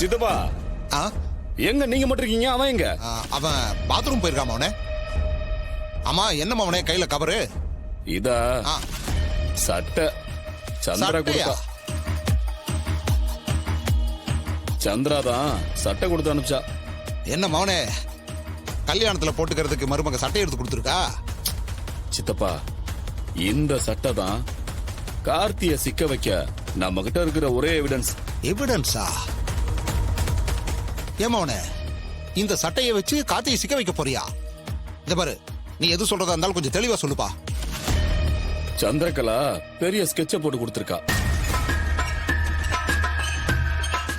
சித்தப்பா ஆ? எங்க நீங்க மட்டும் இருக்கீங்க, அவன் எங்க? அவன் பாத்ரூம் போயிருக்காம அவனே. ஆமா, என்னம்மா அவனே கையில கவரு? இதா ஆ. சட்டை சந்திரா சட்டையா? கொடுத்தா. சந்திரா தான் சட்டை கொடுத்து அனுப்பிச்சா. என்ன மவனே, கல்யாணத்துல போட்டுக்கிறதுக்கு மருமக சட்டை எடுத்து கொடுத்துருக்கா? சித்தப்பா, இந்த சட்டை தான் கார்த்திய சிக்க வைக்க நம்ம கிட்ட இருக்கிற ஒரே எவிடன்ஸ். எவிடன்ஸா? ஏமாவனே, இந்த சட்டையை வச்சு கார்த்தியை சிக்க வைக்க போறியா? இந்த பாரு, நீ எது சொல்றதா இருந்தாலும் கொஞ்சம் தெளிவா சொல்லுப்பா. சந்திரகலா பெரிய ஸ்கெட்ச போட்டு கொடுத்திருக்கா.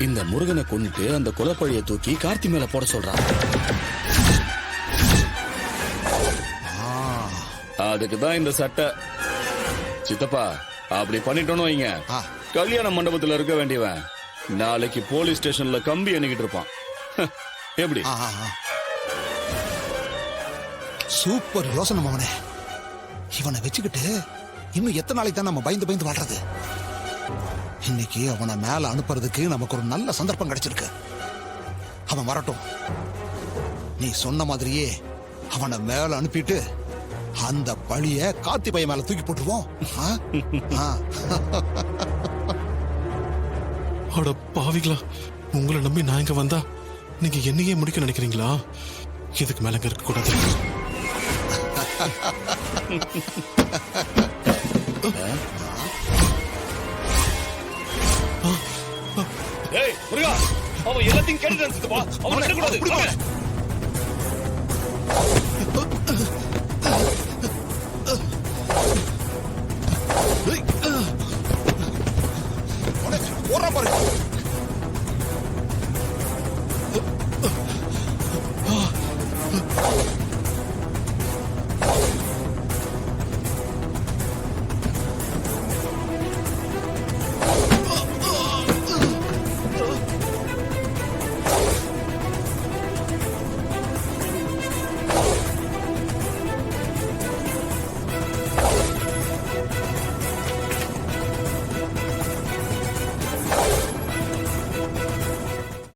இந்த முருகனை கொன்னுட்டு அந்த கொலைப்பழிய தூக்கி கார்த்தி மேல போட சொல்றா. அதுக்கு தான் இந்த சட்டை. சித்தப்பா, அப்படி பண்ணிட்டோன்னு வைங்க, ஆ. கல்யாண மண்டபத்துல இருக்க வேண்டியவன் நாளைக்கு போலீஸ் ஸ்டேஷன்ல கம்பி எண்ணிக்கிட்டு இருப்பான். எப்படி? சூப்பர் யோசனை மவனே. இவனை வச்சுக்கிட்டு இன்னும் எத்தனை நாளைக்கு தான் நம்ம பயந்து பயந்து வாழ்றது? இன்னைக்கு அவனை மேல அனுப்புறதுக்கு நமக்கு ஒரு நல்ல சந்தர்ப்பம் கிடைச்சிருக்கு. அவன் வரட்டும். நீ சொன்ன மாதிரியே அவனை மேல அனுப்பிட்டு அந்த பழிய கார்த்தி பையன் மேல தூக்கி போட்டுருவோம். அட பாவிங்களா, உங்களை நம்பி நான் இங்க வந்தா நீங்க என்னையே முடிக்க நினைக்கிறீங்களா? இதுக்கு மேல இங்க இருக்க கூடாது. ஏய் முருகா, அவன் எல்லாத்தையும் கேட்டுட்டான் சித்தப்பா. அவன் விடக்கூடாது.